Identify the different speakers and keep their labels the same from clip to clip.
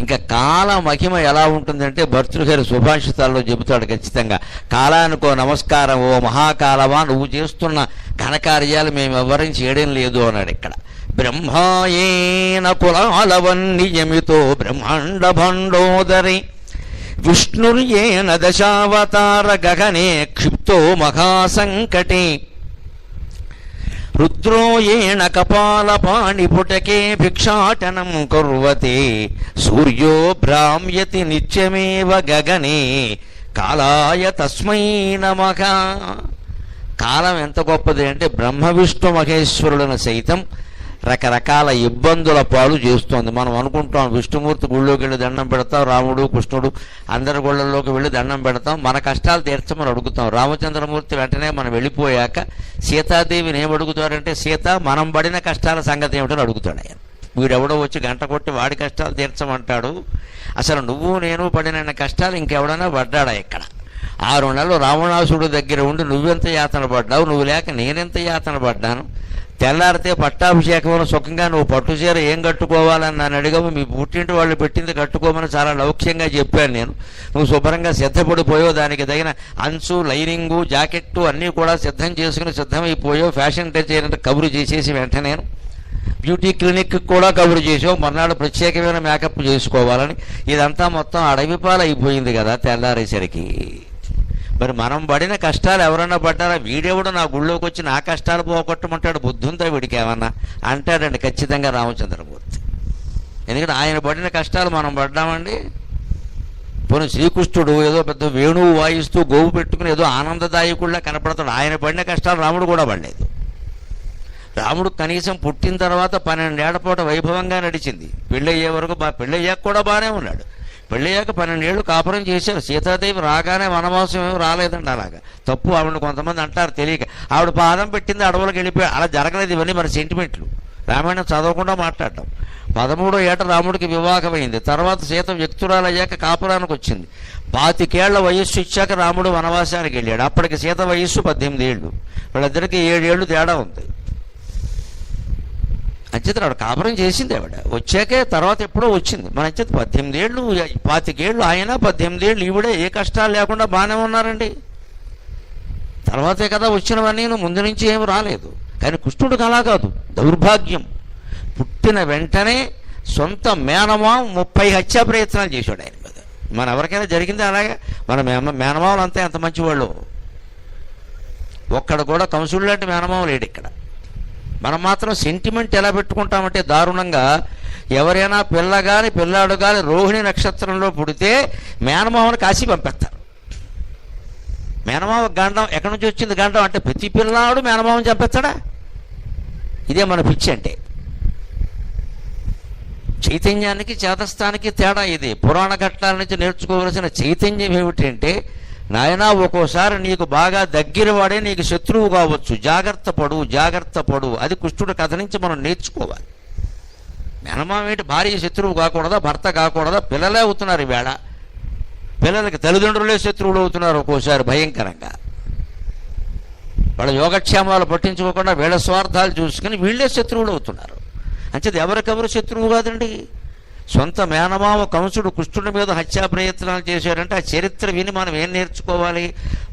Speaker 1: ఇంకా కాల మహిమ ఎలా ఉంటుందంటే భర్తృహరి సుభాషితాల్లో చెబుతాడు ఖచ్చితంగా. కాలానికో నమస్కారం, ఓ మహాకాలమా, నువ్వు చేస్తున్న ఘనకార్యాలు మేము ఎవరిని చేయడం లేదు అన్నాడు ఇక్కడ. బ్రహ్మాయేన కులాలవన్నియమితో బ్రహ్మాండ భండోదరి విష్ణుర్యేన దశావతార గగనే క్షిప్తో మహాసంకటే రుద్రోయేణ కపాలపాణిపుటకే భిక్షాటనం కుర్వతే సూర్యో భ్రామ్యతి నిత్యమేవ గగనే కాలాయ తస్మై నమః. కాలం ఎంత గొప్పది అంటే బ్రహ్మ విష్ణు మహేశ్వరులను సైతం రకరకాల ఇబ్బందుల పాలు చేస్తోంది. మనం అనుకుంటాం విష్ణుమూర్తి గుళ్ళోకి వెళ్ళి దండం పెడతాం, రాముడు కృష్ణుడు అందరి గుళ్ళల్లోకి వెళ్ళి దండం పెడతాం, మన కష్టాలు తీర్చమని అడుగుతాం. రామచంద్రమూర్తి వెంటనే మనం వెళ్ళిపోయాక సీతాదేవిని ఏం అడుగుతాడంటే, సీత మనం పడిన కష్టాల సంగతి ఏమిటని అడుగుతాడు ఆయన. వీడెవడో వచ్చి గంట కొట్టి వాడి కష్టాలు తీర్చమంటాడు. అసలు నువ్వు నేను పడిన కష్టాలు ఇంకెవడైనా పడ్డాడా ఇక్కడ? 6 నెలలు రావణాసుడు దగ్గర ఉండి నువ్వెంత యాతన పడ్డావు, నువ్వు లేక నేనెంత యాతన పడ్డాను. తెల్లారితే పట్టాభిషేకంలో సుఖంగా నువ్వు పట్టుచీర ఏం కట్టుకోవాలని నన్ను అడిగావు, మీ పుట్టింటి వాళ్ళు పెట్టింది కట్టుకోమని చాలా లౌక్యంగా చెప్పాను నేను. నువ్వు శుభ్రంగా సిద్ధపడిపోయావు, దానికి తగిన అంచు లైనింగు జాకెట్టు అన్నీ కూడా సిద్ధం చేసుకుని సిద్ధమైపోయావు. ఫ్యాషన్ డిజైనర్ కబురు చేసేసి వెంటనే బ్యూటీ క్లినిక్ కూడా కబురు చేసావు, మర్నాడు ప్రత్యేకమైన మేకప్ చేసుకోవాలని. ఇదంతా మొత్తం అడవిపాలు అయిపోయింది కదా తెల్లారేసరికి. మరి మనం పడిన కష్టాలు ఎవరన్నా పడ్డారా? వీడెవడు నా గుళ్ళోకి వచ్చి నా కష్టాలు పోగొట్టమంటాడు, బుద్ధుంతో వీడికి ఏమన్నా అంటాడండి ఖచ్చితంగా రామచంద్రమూర్తి. ఎందుకంటే ఆయన పడిన కష్టాలు మనం పడ్డామండి. పోనీ శ్రీకృష్ణుడు ఏదో పెద్ద వేణువు వాయిస్తూ గోవు పెట్టుకుని ఏదో ఆనందదాయకుడిలా కనపడతాడు, ఆయన పడిన కష్టాలు రాముడు కూడా పడలేదు. రాముడు కనీసం పుట్టిన తర్వాత 12 ఏళ్ల పాటు వైభవంగా నడిచింది. పెళ్ళయ్యే వరకు పెళ్ళయ్యాక కూడా బాగానే ఉన్నాడు. పెళ్ళయ్యాక 12 ఏళ్ళు కాపురం చేశారు. సీతాదేవి రాగానే వనవాసం ఏమి రాలేదండి. అలాగా తప్పు ఆవిడని కొంతమంది అంటారు తెలియక. ఆవిడ పాదం పెట్టింది, అడవులకు వెళ్ళిపోయి అలా జరగలేదు. ఇవన్నీ మన సెంటిమెంట్లు. రామాయణం చదవకుండా మాట్లాడటం. 13వ ఏట రాముడికి వివాహమైంది. తర్వాత సీత వ్యక్తురాలయ్యాక కాపురానికి వచ్చింది. 25 ఏళ్ల వయస్సు ఇచ్చాక రాముడు వనవాసానికి వెళ్ళాడు. అప్పటికి సీత వయస్సు 18 ఏళ్ళు. వీళ్ళిద్దరికి 7 ఏళ్ళు తేడా ఉంది. అంచేత ఆవిడ కాపురం చేసింది. ఆవిడ వచ్చాకే తర్వాత ఎప్పుడో వచ్చింది. మన అంచేత 18 ఏళ్ళు 25 ఏళ్ళు ఆయన, 18 ఏళ్ళు ఈవిడే ఏ కష్టాలు లేకుండా బాగానే ఉన్నారండి. తర్వాతే కదా వచ్చినవన్నీ, ముందు నుంచి ఏమి రాలేదు. కానీ కృష్ణుడికి అలా కాదు, దౌర్భాగ్యం. పుట్టిన వెంటనే సొంత మేనమావ 30 హత్యా ప్రయత్నాలు చేశాడు ఆయన మీద. మన ఎవరికైనా జరిగింది అలాగే? మన మేనమావలు అంతే, ఎంత మంచివాళ్ళు. ఒక్కడ కూడా కంసుడు లాంటి మేనమావ లేడు ఇక్కడ. మనం మాత్రం సెంటిమెంట్ ఎలా పెట్టుకుంటామంటే దారుణంగా. ఎవరైనా పిల్ల కానీ పిల్లాడు కానీ రోహిణి నక్షత్రంలో పుడితే మేనమావని కాశీ పంపేస్తారు. మేనమావ గండం ఎక్కడి నుంచి వచ్చింది? గండం అంటే ప్రతి పిల్లాడు మేనమావని చంపేస్తాడా? ఇదే మన పిచ్చి అంటే. చైతన్యానికి చేతస్థానికి తేడా ఇది. పురాణ ఘట్టాల నుంచి నేర్చుకోవలసిన చైతన్యం ఏమిటంటే, నాయనా ఒక్కోసారి నీకు బాగా దగ్గర వాడే నీకు శత్రువు కావచ్చు, జాగ్రత్త పడు జాగ్రత్త పడు. అది కృష్ణుడి కథ నుంచి మనం నేర్చుకోవాలి. మేనమామ ఏంటి భార్య శత్రువు కాకూడదా, భర్త కాకూడదా? పిల్లలే అవుతున్నారు ఈవేళ. పిల్లలకి తల్లిదండ్రులే శత్రువులు అవుతున్నారు ఒక్కోసారి భయంకరంగా. వాళ్ళ యోగక్షేమాలు పట్టించుకోకుండా వీళ్ళ స్వార్థాలు చూసుకుని వీళ్ళే శత్రువులు అవుతున్నారు. అంచేది ఎవరికెవరు శత్రువు కాదండి. సొంత మేనమామ కంసుడు కృష్ణుడి మీద హత్యా ప్రయత్నాలు చేశారంటే ఆ చరిత్ర విని మనం ఏం నేర్చుకోవాలి?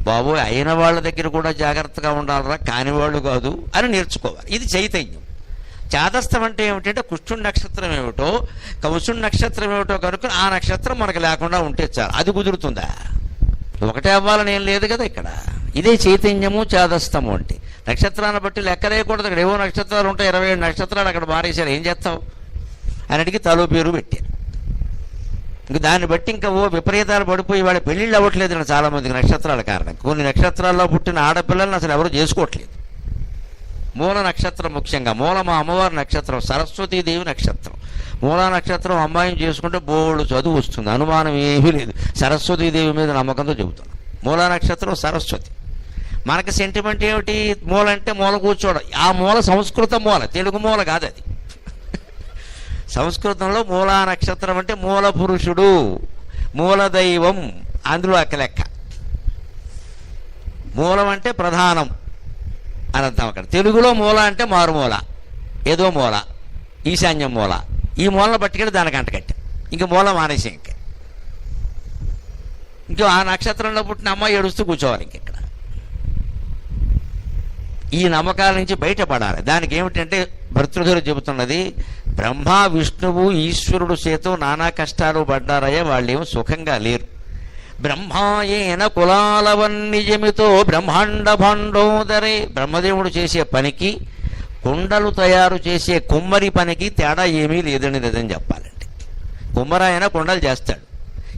Speaker 1: బాబోయ్, అయిన వాళ్ళ దగ్గర కూడా జాగ్రత్తగా ఉండాలరా, కాని వాళ్ళు కాదు అని నేర్చుకోవాలి. ఇది చైతన్యం. చాదస్తం అంటే ఏమిటంటే కృష్ణుడి నక్షత్రం ఏమిటో కంసుడి నక్షత్రం ఏమిటో కనుక ఆ నక్షత్రం మనకు లేకుండా ఉంటే చాలు. అది కుదురుతుందా? ఒకటే అవ్వాలని ఏం లేదు కదా ఇక్కడ. ఇదే చైతన్యము చాదస్తము అంటే. నక్షత్రాన్ని బట్టి లెక్కలేయకూడదు. ఇక్కడ ఏవో నక్షత్రాలు ఉంటాయి, 27 నక్షత్రాలు అక్కడ మారేశారు, ఏం చేస్తావు అని అడిగి తలో పేరు పెట్టారు. ఇంక దాన్ని బట్టి ఇంకా ఓ విపరీతాలు పడిపోయి వాళ్ళ పెళ్ళిళ్ళు అవ్వట్లేదు చాలామందికి నక్షత్రాల కారణం. కొన్ని నక్షత్రాల్లో పుట్టిన ఆడపిల్లలను అసలు ఎవరు చేసుకోవట్లేదు. మూల నక్షత్రం ముఖ్యంగా. మూల మా అమ్మవారి నక్షత్రం, సరస్వతీదేవి నక్షత్రం. మూలా నక్షత్రం అమ్మాయిని చేసుకుంటే బోళ్ళు చదువు వస్తుంది, అనుమానం ఏమీ లేదు. సరస్వతీదేవి మీద నమ్మకంతో చెబుతున్నాం. మూలా నక్షత్రం సరస్వతి. మనకి సెంటిమెంట్ ఏమిటి? మూల అంటే మూల కూర్చోవడం. ఆ మూల సంస్కృత మూల, తెలుగు మూల కాదు అది. సంస్కృతంలో మూలా నక్షత్రం అంటే మూల పురుషుడు, మూల దైవం, అందులో లెక్క. మూలం అంటే ప్రధానం అని అర్థం అక్కడ. తెలుగులో మూల అంటే మారుమూల, ఏదో మూల, ఈశాన్యం మూల. ఈ మూలను పట్టుకెళ్ళి దానికి అంటకట్టాం. ఇంక మూలం మానేసి ఇంకో ఆ నక్షత్రంలో పుట్టిన అమ్మాయి ఏడుస్తూ కూర్చోవాలి ఇంకెక్కడ. ఈ నమ్మకాల నుంచి బయటపడాలి. దానికి ఏమిటంటే భర్తృహరి చెబుతున్నది, బ్రహ్మ విష్ణువు ఈశ్వరుడు చేతో నానా కష్టాలు పడ్డారయ్యా, వాళ్ళేమో సుఖంగా లేరు. బ్రహ్మాయేన కులాలవన్నిజమితో బ్రహ్మాండ భాండోదరే, బ్రహ్మదేవుడు చేసే పనికి కుండలు తయారు చేసే కుమ్మరి పనికి తేడా ఏమీ లేదని నిజం చెప్పాలంటే. కుమ్మరాయన కుండలు చేస్తాడు,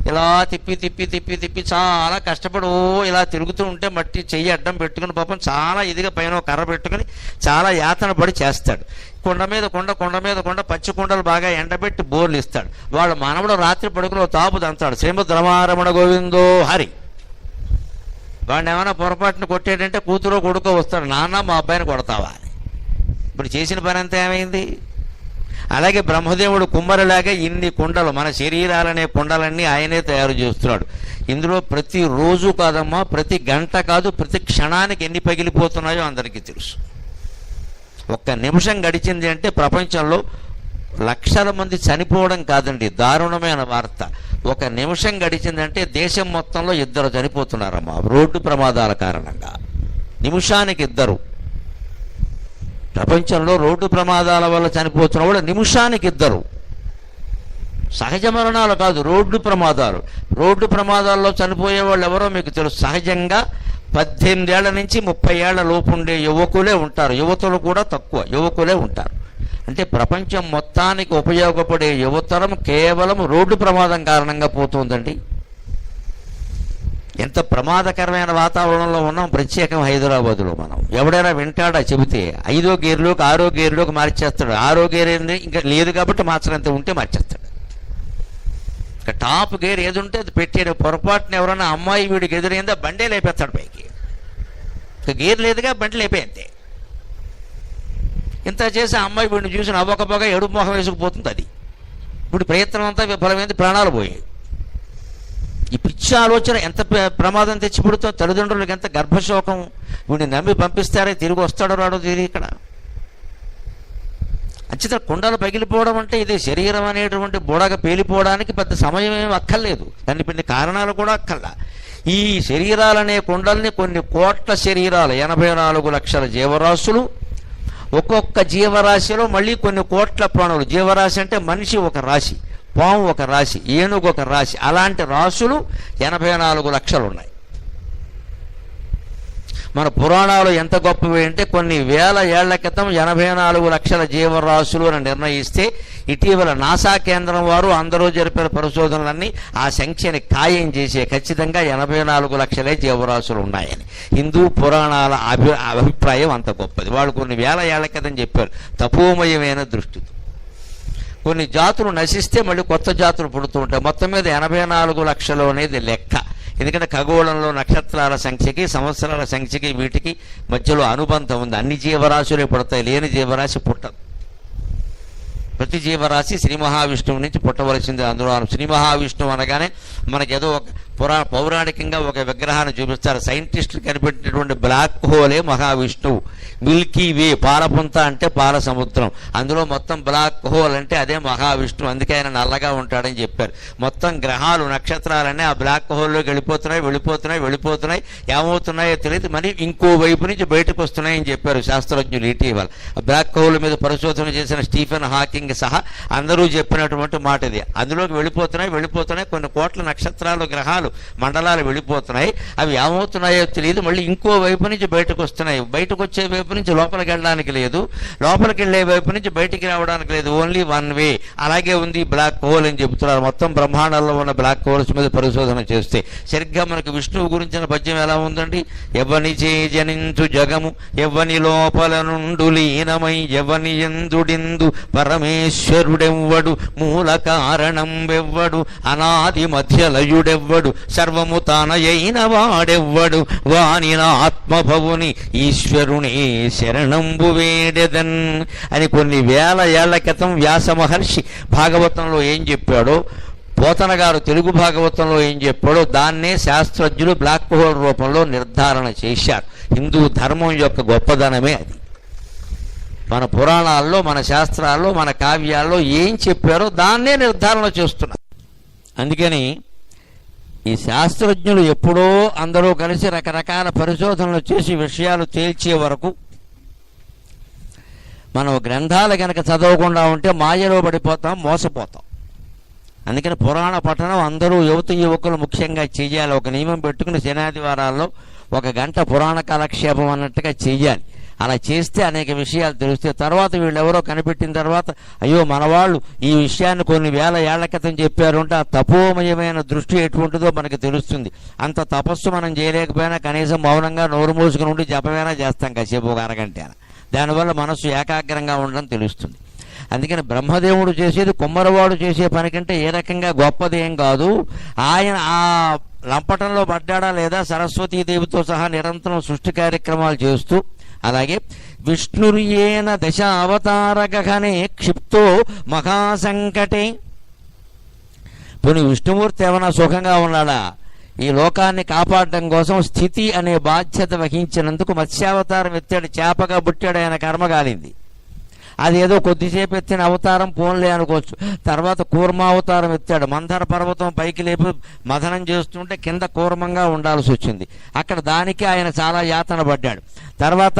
Speaker 1: ఇలా తిప్పి తిప్పి తిప్పి తిప్పి చాలా కష్టపడి ఇలా తిరుగుతూ ఉంటే మట్టి చెయ్యి అడ్డం పెట్టుకుని పాపం చాలా ఇదిగా పైన కర్ర పెట్టుకుని చాలా యాతన పడి చేస్తాడు. కొండ మీద కొండ, కొండ మీద కొండ, పచ్చి కుండలు బాగా ఎండబెట్టి బోర్లు ఇస్తాడు. వాళ్ళ మానవుడు రాత్రి పడుకుని తాపు దంతాడు, శ్రీమద్ రమారమణ గోవిందో హరి. వాడిని ఏమైనా పొరపాటును కొట్టేటంటే కూతురో కొడుకో వస్తాడు, నాన్న మా అబ్బాయిని కొడతావా అని. ఇప్పుడు చేసిన పని అంతా ఏమైంది? అలాగే బ్రహ్మదేవుడు కుమ్మరిలాగా ఇన్ని కుండలు, మన శరీరాలనే కుండలన్నీ ఆయనే తయారు చేస్తున్నాడు. ఇందులో ప్రతి రోజు కాదమ్మా, ప్రతి గంట కాదు, ప్రతి క్షణానికి ఎన్ని పగిలిపోతున్నాయో అందరికీ తెలుసు. ఒక్క నిమిషం గడిచింది అంటే ప్రపంచంలో లక్షల మంది చనిపోవడం కాదండి, దారుణమైన వార్త. ఒక నిమిషం గడిచిందంటే దేశం మొత్తంలో 2 చనిపోతున్నారమ్మా రోడ్డు ప్రమాదాల కారణంగా. నిమిషానికి 2. ప్రపంచంలో రోడ్డు ప్రమాదాల వల్ల చనిపోతున్న వాళ్ళు నిమిషానికి 2. సహజ మరణాలు కాదు, రోడ్డు ప్రమాదాలు. రోడ్డు ప్రమాదాల్లో చనిపోయే వాళ్ళు ఎవరో మీకు తెలుసు. సహజంగా 18 ఏళ్ల నుంచి 30 ఏళ్ల లోపు ఉండే యువకులే ఉంటారు, యువతులు కూడా తక్కువ, యువకులే ఉంటారు. అంటే ప్రపంచం మొత్తానికి ఉపయోగపడే యువతరం కేవలం రోడ్డు ప్రమాదం కారణంగా పోతుందండి. ఎంత ప్రమాదకరమైన వాతావరణంలో ఉన్నాం, ప్రత్యేకం హైదరాబాదులో. మనం ఎవడైనా వింటాడా చెబితే 5వ గేర్లోకి 6వ గేర్లోకి మార్చేస్తాడు. 6వ గేర్ ఏంది ఇంకా లేదు కాబట్టి మార్చడంత ఉంటే మార్చేస్తాడు. ఇంకా టాప్ గేర్ ఏది ఉంటే అది పెట్టాడు. పొరపాటున ఎవరైనా అమ్మాయి వీడికి ఎదురైందా బండే లేపేస్తాడు పైకి. ఇంకా గేర్ లేదుగా బండి లేపేంతే. ఇంత చేసి ఆ అమ్మాయి వీడిని చూసి నవ్వకపోగా ఎడుపు మొహం వేసుకుపోతుంది. అది ఇప్పుడు ప్రయత్నం అంతా విఫలమైంది, ప్రాణాలు పోయాయి. ఈ పిచ్చి ఆలోచన ఎంత ప్రమాదం తెచ్చిపెడుతో, తల్లిదండ్రులకు ఎంత గర్భశోకం. వీడిని నమ్మి పంపిస్తారే, తిరిగి వస్తాడో రాడో తిరిగి ఇక్కడ. అంచేత కుండలు పగిలిపోవడం అంటే ఇది శరీరం అనేటువంటి బుడగ పేలిపోవడానికి పెద్ద సమయం ఏమి అక్కర్లేదు, దాన్ని కొన్ని కారణాలు కూడా అక్కర్లా. ఈ శరీరాలనే కుండల్ని కొన్ని కోట్ల శరీరాలు, 84 లక్షల జీవరాశులు, ఒక్కొక్క జీవరాశిలో మళ్ళీ కొన్ని కోట్ల ప్రాణులు. జీవరాశి అంటే మనిషి ఒక రాశి, పాము ఒక రాశి, ఏనుగు ఒక రాశి, అలాంటి రాశులు 84 లక్షలు ఉన్నాయి. మన పురాణాలు ఎంత గొప్పవి అంటే కొన్ని వేల ఏళ్ల క్రితం 84 లక్షల జీవరాశులు అని నిర్ణయిస్తే, ఇటీవల నాసా కేంద్రం వారు అందరూ జరిపిన పరిశోధనలన్నీ ఆ సంఖ్యని ఖాయం చేసే ఖచ్చితంగా 84 లక్షలే జీవరాశులు ఉన్నాయని. హిందూ పురాణాల అభిప్రాయం అంత గొప్పది. వాళ్ళు కొన్ని వేల ఏళ్ల క్రితం చెప్పారు, తపోమయమైన దృష్టితో. కొన్ని జాతులు నశిస్తే మళ్ళీ కొత్త జాతులు పుడుతూ ఉంటాయి. మొత్తం మీద 84 లక్షలు అనేది లెక్క. ఎందుకంటే ఖగోళంలో నక్షత్రాల సంఖ్యకి, సంవత్సరాల సంఖ్యకి, వీటికి మధ్యలో అనుబంధం ఉంది. అన్ని జీవరాశులే పుడతాయి, లేని జీవరాశి పుట్టదు. ప్రతి జీవరాశి శ్రీ మహావిష్ణువు నుంచి పుట్టవలసింది. అందులో శ్రీ మహావిష్ణువు అనగానే మనకేదో పౌరాణికంగా ఒక విగ్రహాన్ని చూపిస్తారు. సైంటిస్టులు కనిపెట్టినటువంటి బ్లాక్ హోలే మహావిష్ణువు. మిల్కీ వే, పాలపుంత అంటే పాల సముద్రం, అందులో మొత్తం బ్లాక్ హోల్ అంటే అదే మహావిష్ణువు. అందుకే ఆయన నల్లగా ఉంటాడని చెప్పారు. మొత్తం గ్రహాలు, నక్షత్రాలన్నీ ఆ బ్లాక్ హోల్లోకి వెళ్ళిపోతున్నాయి. ఏమవుతున్నాయో తెలియదు, మరి ఇంకో వైపు నుంచి బయటకు వస్తున్నాయని చెప్పారు శాస్త్రజ్ఞులు ఇటీవల. బ్లాక్ హోల్ మీద పరిశోధన చేసిన స్టీఫెన్ హాకింగ్ సహా అందరూ చెప్పినటువంటి మాట ఇది. అందులోకి వెళ్ళిపోతున్నాయి కొన్ని కోట్ల నక్షత్రాలు, గ్రహాలు, మండలాలు వెళ్ళిపోతున్నాయి. అవి ఏమవుతున్నాయో తెలియదు, మళ్ళీ ఇంకో వైపు నుంచి బయటకు వస్తున్నాయి. బయటకు వచ్చే వైపు నుంచి లోపలికి వెళ్ళడానికి లేదు, లోపలికి వెళ్ళే వైపు నుంచి బయటికి రావడానికి లేదు, ఓన్లీ వన్ వే. అలాగే ఉంది బ్లాక్ హోల్ అని చెబుతున్నారు. మొత్తం బ్రహ్మాండంలో ఉన్న బ్లాక్ హోల్స్ మీద పరిశోధన చేస్తే సరిగ్గా మనకు విష్ణువు గురించిన పద్యం ఎలా ఉందండి? ఎవని చే జనించు జగము, ఎవని లోపల నుండు లీనమై, ఎవని ఎందుడిందు పరమేశ్వరుడెవ్వడు, మూల కారణం వెవ్వడు, అనాది మధ్యలయుడెవ్వడు, సర్వము తానయైన వాడెవ్వడు, వానిన ఆత్మభవుని ఈశ్వరుని శరణంబు వేడెదన్ అని కొన్ని వేల ఏళ్ల క్రితం వ్యాస మహర్షి భాగవతంలో ఏం చెప్పాడో, పోతన గారు తెలుగు భాగవతంలో ఏం చెప్పాడో దాన్నే శాస్త్రజ్ఞులు బ్లాక్ హోల్ రూపంలో నిర్ధారణ చేశారు. హిందూ ధర్మం యొక్క గొప్పదనమే అది. మన పురాణాల్లో, మన శాస్త్రాల్లో, మన కావ్యాల్లో ఏం చెప్పారో దాన్నే నిర్ధారణ చేస్తున్నారు. అందుకని ఈ శాస్త్రజ్ఞులు ఎప్పుడో అందరూ కలిసి రకరకాల పరిశోధనలు చేసి విషయాలు తేల్చే వరకు మనం గ్రంథాలు కనుక చదవకుండా ఉంటే మాయలో పడిపోతాం, మోసపోతాం. అందుకని పురాణ పఠనం అందరూ యువకులు ముఖ్యంగా చెయ్యాలి. ఒక నియమం పెట్టుకుని శనాదివారాల్లో 1 గంట పురాణ కాలక్షేపం అన్నట్టుగా చెయ్యాలి. అలా చేస్తే అనేక విషయాలు తెలుస్తాయి. తర్వాత వీళ్ళెవరో కనిపెట్టిన తర్వాత అయ్యో మనవాళ్ళు ఈ విషయాన్ని కొన్ని వేల ఏళ్ల క్రితం చెప్పారు అంటే ఆ తపోమయమైన దృష్టి ఎటువంటిదో మనకి తెలుస్తుంది. అంత తపస్సు మనం చేయలేకపోయినా కనీసం మౌనంగా నోరు మూసుకుని ఉండి జపమైనా చేస్తాం కాసేపు, 1 అరగంట. దానివల్ల మనస్సు ఏకాగ్రంగా ఉండడం తెలుస్తుంది. అందుకని బ్రహ్మదేవుడు చేసేది కుమ్మరవాడు చేసే పని కంటే ఏ రకంగా గొప్పదేం కాదు. ఆయన ఆ లంపటంలో పడ్డాడా లేదా సరస్వతీదేవితో సహా నిరంతరం సృష్టి కార్యక్రమాలు చేస్తూ, అలాగే విష్ణుర్యేన 10 అవతార గగనే క్షిప్తో మహాసంకటే. పోనీ విష్ణుమూర్తి ఏమైనా సుఖంగా ఉన్నాడా? ఈ లోకాన్ని కాపాడడం కోసం స్థితి అనే బాధ్యత వహించినందుకు మత్స్యావతారం ఎత్తాడు. చేపగా పుట్టాడు, ఆయన కర్మ కాలింది. అది ఏదో కొద్దిసేపు ఎత్తిన అవతారం పోన్లే అనుకోవచ్చు. తర్వాత కూర్మావతారం ఎత్తాడు. మందర పర్వతం పైకి లేపి మథనం చేస్తుంటే కింద కూర్మంగా ఉండాల్సి వచ్చింది. అక్కడ దానికి ఆయన చాలా యాతన పడ్డాడు. తర్వాత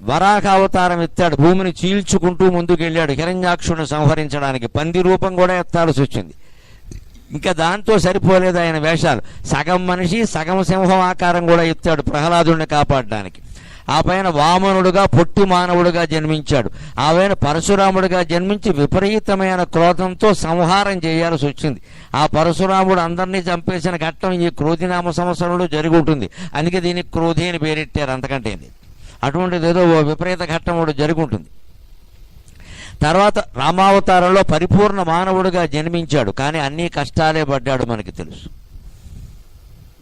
Speaker 1: వరాహ అవతారం ఎత్తాడు. భూమిని చీల్చుకుంటూ ముందుకెళ్ళాడు హిరణ్యాక్షుడిని సంహరించడానికి. పంది రూపం కూడా ఎత్తాల్సి వచ్చింది. ఇంకా దాంతో సరిపోలేదు ఆయన వేషాలు. సగం మనిషి సగం సింహం ఆకారం కూడా ఎత్తాడు ప్రహ్లాదుడిని కాపాడడానికి. ఆ పైన వామనుడుగా పొట్టి మానవుడుగా జన్మించాడు. ఆ పైన పరశురాముడిగా జన్మించి విపరీతమైన క్రోధంతో సంహారం చేయాల్సి వచ్చింది. ఆ పరశురాముడు అందరినీ చంపేసిన ఘట్టం ఈ క్రోధినామ సంవత్సరంలో జరిగి ఉంటుంది. అందుకే దీనికి క్రోధి అని పేరెట్టారు. అంతకంటే అటువంటిది ఏదో విపరీత ఘట్టం కూడా జరిగి ఉంటుంది. తర్వాత రామావతారంలో పరిపూర్ణ మానవుడిగా జన్మించాడు. కానీ అన్ని కష్టాలే పడ్డాడు, మనకి తెలుసు.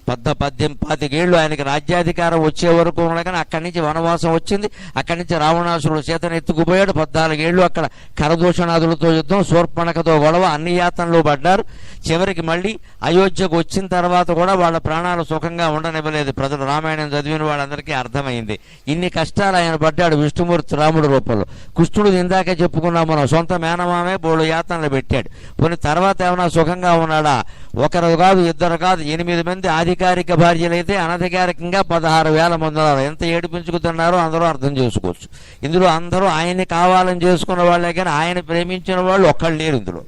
Speaker 1: 18 ఏళ్ళు ఆయనకి రాజ్యాధికారం వచ్చే వరకు ఉండగానే అక్కడి నుంచి వనవాసం వచ్చింది. అక్కడి నుంచి రావణాసురుడు సీతను ఎత్తుకుపోయాడు. 14 ఏళ్ళు అక్కడ కరదూషణాదులతో యుద్ధం, శూర్పణఖతో గొడవ, అన్ని యాతనలు పడ్డారు. చివరికి మళ్ళీ అయోధ్యకు వచ్చిన తర్వాత కూడా వాళ్ళ ప్రాణాలు సుఖంగా ఉండనివ్వలేదు ప్రజలు. రామాయణం చదివిన వాళ్ళందరికీ అర్థమైంది. ఇన్ని కష్టాలు ఆయన పడ్డాడు విష్ణుమూర్తి రాముడి రూపంలో. కృష్ణుడు ఇందాకే చెప్పుకున్నాం మనం, సొంత మేనమామే బోళ్ళు యాతనలు పెట్టాడు. పోనీ తర్వాత ఏమైనా సుఖంగా ఉన్నాడా? 1 కాదు 2 కాదు 8 మంది అధికారిక భార్యలైతే అనధికారికంగా 16,000 మంది ఉన్నారు. ఎంత ఏడిపించుకుతున్నారో అందరూ అర్థం చేసుకోవచ్చు. ఇందులో అందరూ ఆయన్ని కావాలని చేసుకున్న వాళ్ళే కానీ ఆయన ప్రేమించిన వాళ్ళు ఒక్కళ్ళు లేరు ఇందులో.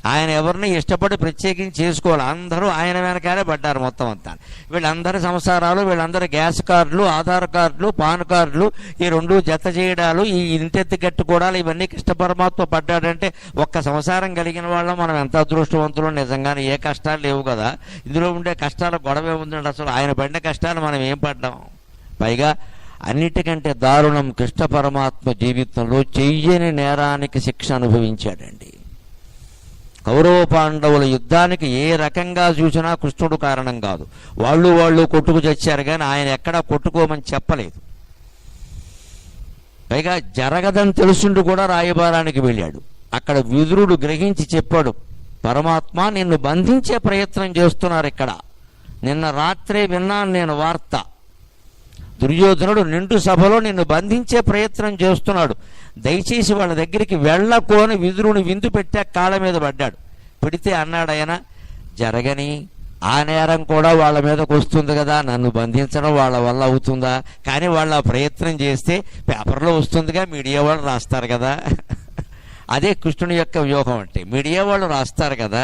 Speaker 1: ఆయన ఎవరిని ఇష్టపడి ప్రత్యేకించి చేసుకోవాలి. అందరూ ఆయన వెనకాలే పడ్డారు మొత్తం అంతా. వీళ్ళందరి సంసారాలు, వీళ్ళందరి గ్యాస్ కార్డులు, ఆధార్ కార్డులు, పాన్ కార్డులు, ఈ 2 జత చేయడాలు, ఈ ఇంటెత్తి కట్టుకోవడాలు, ఇవన్నీ కృష్ణ పరమాత్మ పడ్డాడంటే ఒక్క సంసారం కలిగిన వాళ్ళం మనం ఎంత అదృష్టవంతులు. నిజంగానే ఏ కష్టాలు లేవు కదా. ఇందులో ఉండే కష్టాల గొడవే ఉందండి. అసలు ఆయన పడిన కష్టాలు మనం ఏం పడ్డాం? పైగా అన్నిటికంటే దారుణం, కృష్ణ పరమాత్మ జీవితంలో చెయ్యని నేరానికి శిక్ష అనుభవించాడండి. కౌరవ పాండవుల యుద్ధానికి ఏ రకంగా చూసినా కృష్ణుడు కారణం కాదు. వాళ్ళు కొట్టుకు చచ్చారు కానీ ఆయన ఎక్కడా కొట్టుకోమని చెప్పలేదు. పైగా జరగదని తెలుసుండి కూడా రాయబారానికి వెళ్ళాడు. అక్కడ విదురుడు గ్రహించి చెప్పాడు, పరమాత్మ నిన్ను బంధించే ప్రయత్నం చేస్తున్నారు ఇక్కడ. నిన్న రాత్రే విన్నాను నేను వార్త. దుర్యోధనుడు నిండు సభలో నిన్ను బంధించే ప్రయత్నం చేస్తున్నాడు. దయచేసి వాళ్ళ దగ్గరికి వెళ్ళకోని విదురుని విందు పెట్టా కాళ్ళ మీద పడ్డాడు. పెడితే అన్నాడు ఆయన, జరగని ఆ నేరం కూడా వాళ్ళ మీదకు వస్తుంది కదా, నన్ను బంధించడం వాళ్ళ వల్ల అవుతుందా? కానీ వాళ్ళ ప్రయత్నం చేస్తే పేపర్లో వస్తుందిగా, మీడియా వాళ్ళు రాస్తారు కదా. అదే కృష్ణుని యొక్క వ్యూహం అంటే. మీడియా వాళ్ళు రాస్తారు కదా,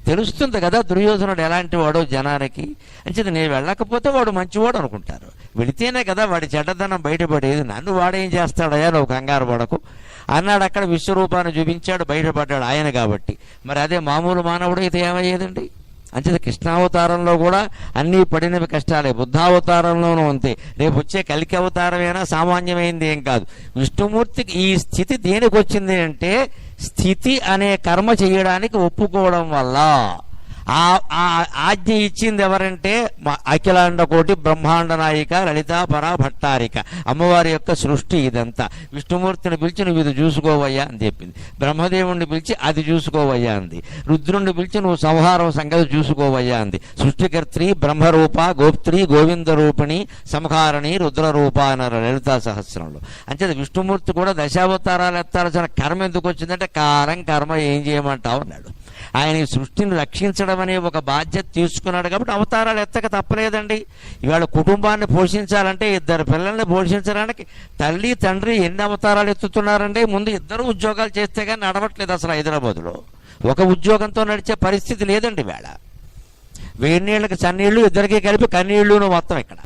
Speaker 1: తెలుస్తుంది కదా దుర్యోధనుడు ఎలాంటి వాడో జనానికి. అంచేది నేను వెళ్ళకపోతే వాడు మంచివాడు అనుకుంటారు. వెళితేనే కదా వాడి చెడ్డదనం బయటపడేది. నన్ను వాడేం చేస్తాడయ్యా, నువ్వు కంగారు పడకు అన్నాడు. అక్కడ విశ్వరూపాన్ని చూపించాడు, బయటపడ్డాడు ఆయన కాబట్టి. మరి అదే మామూలు మానవుడు అయితే ఏమయ్యేదండి? అంచేది కృష్ణావతారంలో కూడా అన్నీ పడినవి కష్టాలే, బుద్ధావతారంలోనూ అంతే. రేపు వచ్చే కలికి అవతారమైనా సామాన్యమైంది ఏం కాదు. విష్ణుమూర్తికి ఈ స్థితి దేనికి వచ్చింది అంటే, స్థితి అనే కర్మ చేయడానికి ఒప్పుకోవడం వల్ల. ఆ ఆజ్ఞ ఇచ్చింది ఎవరంటే అఖిలాండ కోటి బ్రహ్మాండ నాయిక లలితా పరా భట్టారిక, అమ్మవారి యొక్క సృష్టి ఇదంతా. విష్ణుమూర్తిని పిలిచి నువ్వు ఇది చూసుకోవయ్యా అని చెప్పింది. బ్రహ్మదేవుణ్ణి పిలిచి అది చూసుకోవయ్యా అంది. రుద్రుణ్ణి పిలిచి నువ్వు సంహారం సంగతి చూసుకోవయ్యా అంది. సృష్టికర్త్రి బ్రహ్మరూప గోప్త్రి గోవింద రూపిణి సంహారణి రుద్రరూప అన్నారు లలితా సహస్రంలో. అంచేది విష్ణుమూర్తి కూడా దశావతారాలు ఎత్తాల్సిన కర్మ ఎందుకు వచ్చిందంటే, కారం కర్మ ఏం చేయమంటావు అన్నాడు. ఆయన ఈ సృష్టిని రక్షించడం అనే ఒక బాధ్యత తీసుకున్నాడు కాబట్టి అవతారాలు ఎత్తక తప్పలేదండి. ఇవాళ కుటుంబాన్ని పోషించాలంటే ఇద్దరు పిల్లల్ని పోషించడానికి తల్లి తండ్రి ఎన్ని అవతారాలు ఎత్తుతున్నారంటే ముందు ఇద్దరు ఉద్యోగాలు చేస్తే కానీ నడవట్లేదు అసలు హైదరాబాద్లో. ఒక ఉద్యోగంతో నడిచే పరిస్థితి లేదండి వేళ. వేడి నీళ్ళకి చన్నీళ్ళు ఇద్దరికీ కలిపి కన్నీళ్ళును మొత్తం ఇక్కడ.